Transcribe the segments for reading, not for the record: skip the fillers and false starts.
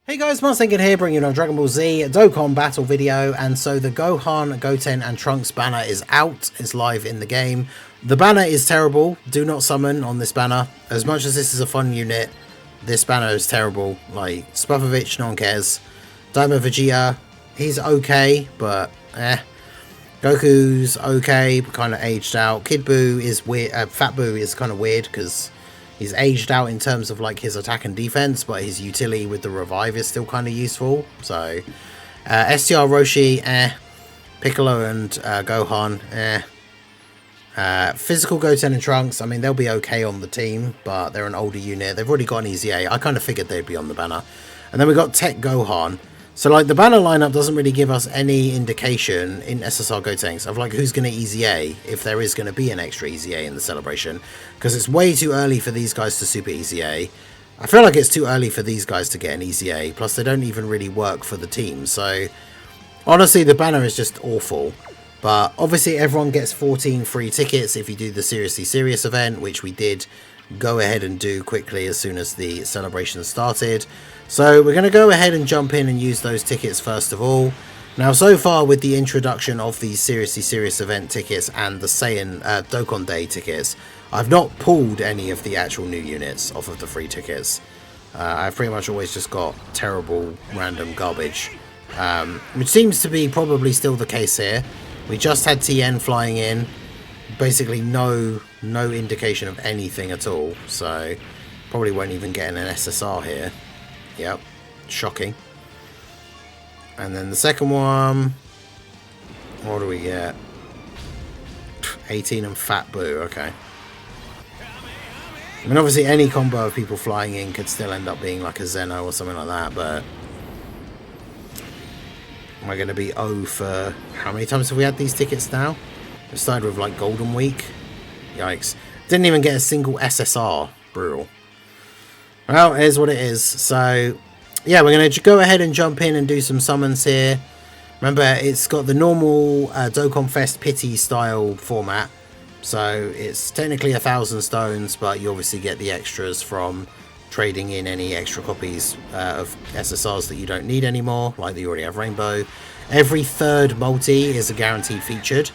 Hey guys, Thinking here, bringing you a Dragon Ball Z Dokkan Battle video. And so the Gohan, Goten and Trunks banner is out. It's live in the game. The banner is terrible. Do not summon on this banner. As much as this is a fun unit, this banner is terrible. Like, Spapovich, no one cares. Daima Vegeta, he's okay, but Goku's okay, but kind of aged out. Kid Buu is weird. Fat Buu is kind of weird because he's aged out in terms of like his attack and defense, but his utility with the revive is still kind of useful. So STR Roshi, Piccolo and Gohan, physical Goten and Trunks, I mean, they'll be okay on the team, but they're an older unit. They've already got an easy A. I kind of figured they'd be on the banner. And then we got Tech Gohan. So like the banner lineup doesn't really give us any indication in SSR Gotenks of like who's going to easy A, if there is going to be an extra easy A in the celebration, because it's way too early for these guys to super easy A. I feel like it's too early for these guys to get an easy A, plus they don't even really work for the team. So honestly, the banner is just awful. But obviously everyone gets 14 free tickets if you do the Seriously Serious event, which we did go ahead and do quickly as soon as the celebration started. So we're going to go ahead and jump in and use those tickets first of all. Now, so far with the introduction of the Seriously Serious event tickets and the Saiyan Dokkan Day tickets, I've not pulled any of the actual new units off of the free tickets. I've pretty much always just got terrible random garbage, which seems to be probably still the case here. We just had TN flying in, basically no indication of anything at all, so probably won't even get an SSR here. Yep, shocking. And then the second one, what do we get? 18 and Fat Boo, okay. I mean, obviously any combo of people flying in could still end up being like a Zeno or something like that, but am I going to be O for... How many times have we had these tickets now? We started with like Golden Week. Yikes. Didn't even get a single SSR. Brutal. Well, it is what it is. So, yeah, we're going to go ahead and jump in and do some summons here. Remember, it's got the normal Dokkan Fest Pity style format. So, it's technically 1,000 stones, but you obviously get the extras from trading in any extra copies of SSRs that you don't need anymore, like that you already have Rainbow. Every third multi is a guaranteed featured.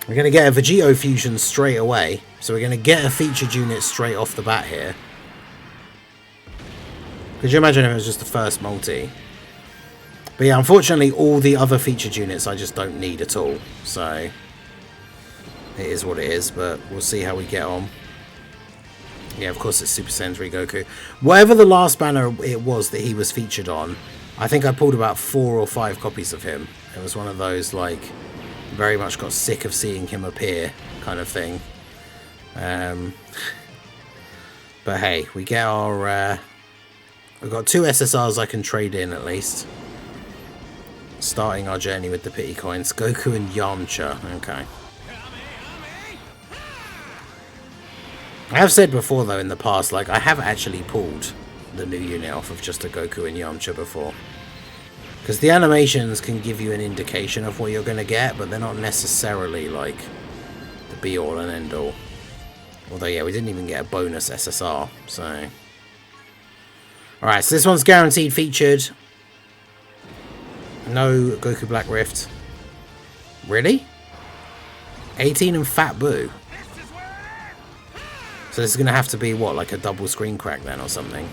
We're going to get a Vegito fusion straight away, so we're going to get a featured unit straight off the bat here. Could you imagine if it was just the first multi? But yeah, unfortunately all the other featured units I just don't need at all, so it is what it is, but we'll see how we get on. Yeah, of course it's Super Saiyan 3 Goku. Whatever the last banner it was that he was featured on, I think I pulled about 4 or 5 copies of him. It was one of those, like, very much got sick of seeing him appear kind of thing. But hey, we get our... we've got 2 SSRs I can trade in at least. Starting our journey with the pity coins. Goku and Yamcha. Okay. I have said before, though, in the past, like, I have actually pulled the new unit off of just a Goku and Yamcha before. Because the animations can give you an indication of what you're going to get, but they're not necessarily, like, the be-all and end-all. Although, yeah, we didn't even get a bonus SSR, so... Alright, so this one's guaranteed featured. No Goku Black Rift. Really? 18 and Fat Boo. So this is going to have to be, what, like a double screen crack then or something?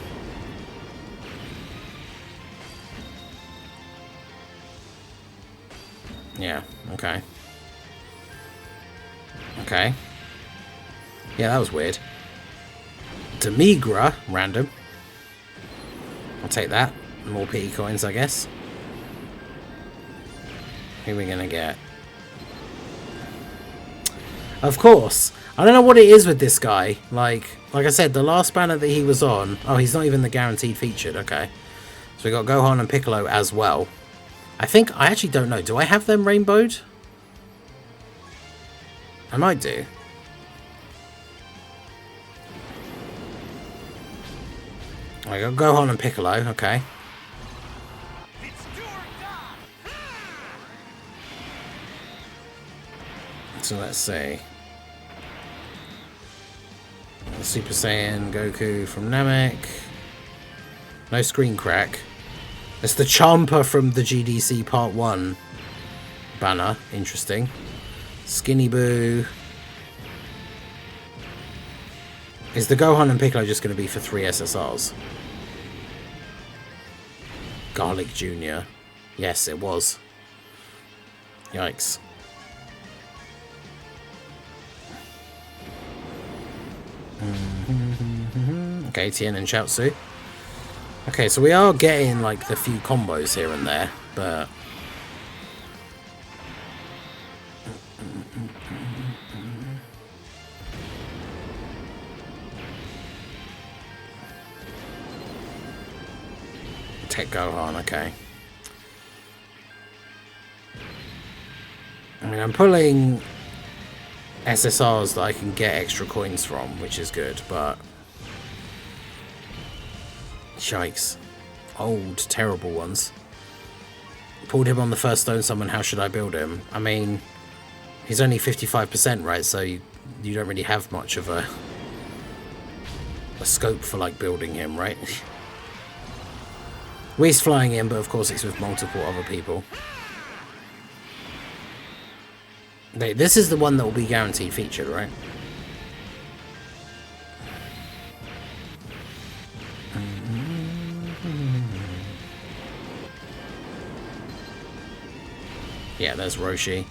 Yeah, okay. Okay. Yeah, that was weird. Demigra, random. I'll take that. More pity coins, I guess. Who are we going to get? Of course. I don't know what it is with this guy. Like I said, the last banner that he was on... Oh, he's not even the guaranteed featured. Okay. So we got Gohan and Piccolo as well. I think... I actually don't know. Do I have them rainbowed? I might do. I got Gohan and Piccolo. Okay. So let's see. Super Saiyan Goku from Namek. No screen crack. It's the Champa from the GDC Part 1 banner. Interesting. Skinny Boo. Is the Gohan and Piccolo just going to be for 3 SSRs? Garlic Jr. Yes, it was. Yikes. Okay, Tien and Chaozu. Okay, so we are getting like the few combos here and there, but Tech Gohan, okay. I mean, I'm pulling SSRs that I can get extra coins from, which is good, but shikes. Old, terrible ones. Pulled him on the first stone summon, how should I build him? I mean, he's only 55%, right? So you don't really have much of a scope for like building him, right? Whis flying in, but of course it's with multiple other people. This is the one that will be guaranteed featured, right? Yeah, there's Roshi.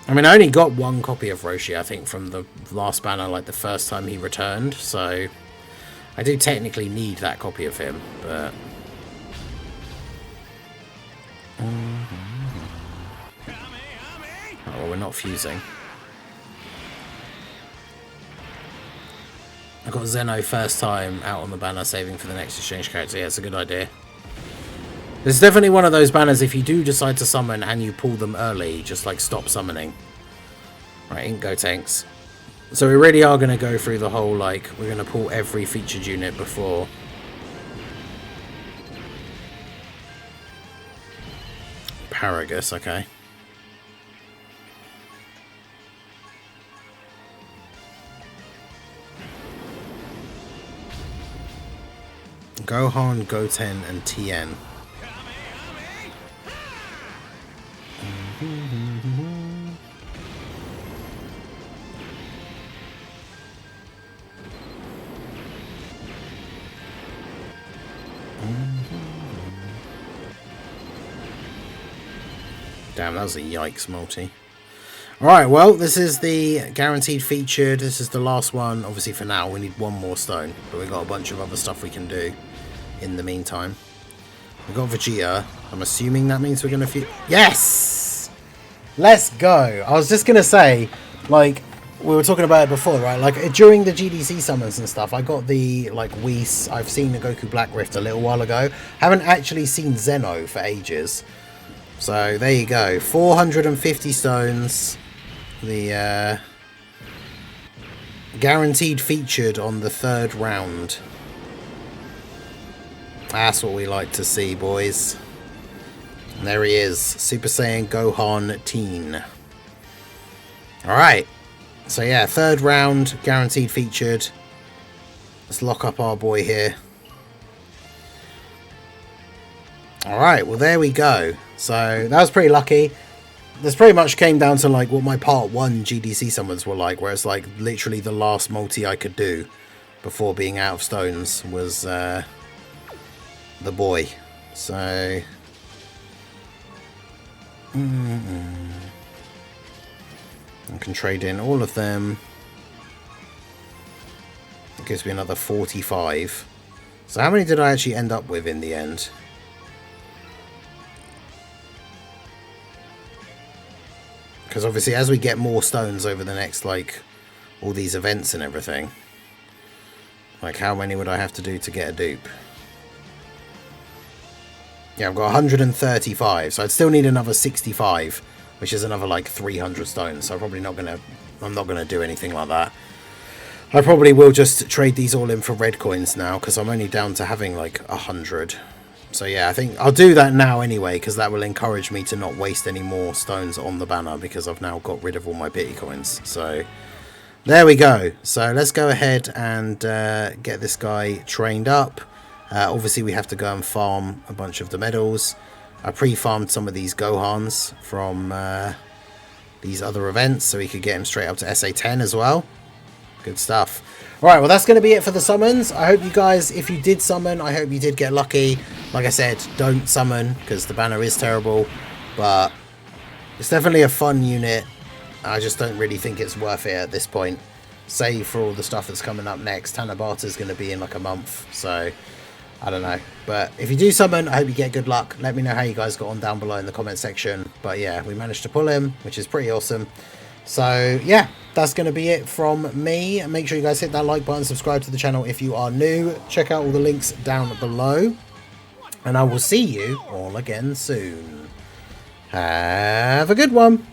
I mean, I only got one copy of Roshi, I think, from the last banner, like the first time he returned, so I do technically need that copy of him, but oh, well, we're not fusing. I got Zeno first time out on the banner, saving for the next exchange character. Yeah, it's a good idea. This is definitely one of those banners, if you do decide to summon and you pull them early, just like stop summoning. Right, Ink Go Tanks. So we really are going to go through the whole, like, we're going to pull every featured unit before. Paragus, okay. Gohan, Goten, and Tien. Damn, that was a yikes multi. Alright, well, this is the guaranteed featured. This is the last one. Obviously, for now, we need one more stone. But we've got a bunch of other stuff we can do in the meantime. We've got Vegeta. I'm assuming that means we're going to... Yes! Let's go! I was just going to say, like, we were talking about it before, right? Like, during the GDC summons and stuff, I got the, like, Whis. I've seen the Goku Black Rift a little while ago. Haven't actually seen Zeno for ages. So, there you go. 450 stones. The, guaranteed featured on the 3rd round. That's what we like to see, boys. And there he is. Super Saiyan Gohan Teen. Alright. So yeah, 3rd round, guaranteed featured. Let's lock up our boy here. Alright, well there we go. So that was pretty lucky. This pretty much came down to like what my part 1 GDC summons were like, where it's like literally the last multi I could do before being out of stones was the boy. So I can trade in all of them. It gives me another 45. So how many did I actually end up with in the end? Because obviously as we get more stones over the next, like, all these events and everything, like how many would I have to do to get a dupe? Yeah, I've got 135, so I'd still need another 65, which is another like 300 stones. So I'm not gonna do anything like that. I probably will just trade these all in for red coins now, because I'm only down to having like 100. So yeah, I think I'll do that now anyway, because that will encourage me to not waste any more stones on the banner, because I've now got rid of all my pity coins. So there we go. So let's go ahead and get this guy trained up. Obviously, we have to go and farm a bunch of the medals. I pre-farmed some of these Gohans from these other events, so we could get him straight up to SA10 as well. Good stuff. Alright, well that's going to be it for the summons. I hope you guys, if you did summon, I hope you did get lucky. Like I said, don't summon, because the banner is terrible. But it's definitely a fun unit. I just don't really think it's worth it at this point. Save for all the stuff that's coming up next. Tanabata is going to be in like a month, so I don't know. But if you do summon, I hope you get good luck. Let me know how you guys got on down below in the comment section. But yeah, we managed to pull him, which is pretty awesome. So yeah, that's going to be it from me. Make sure you guys hit that like button, subscribe to the channel if you are new. Check out all the links down below. And I will see you all again soon. Have a good one.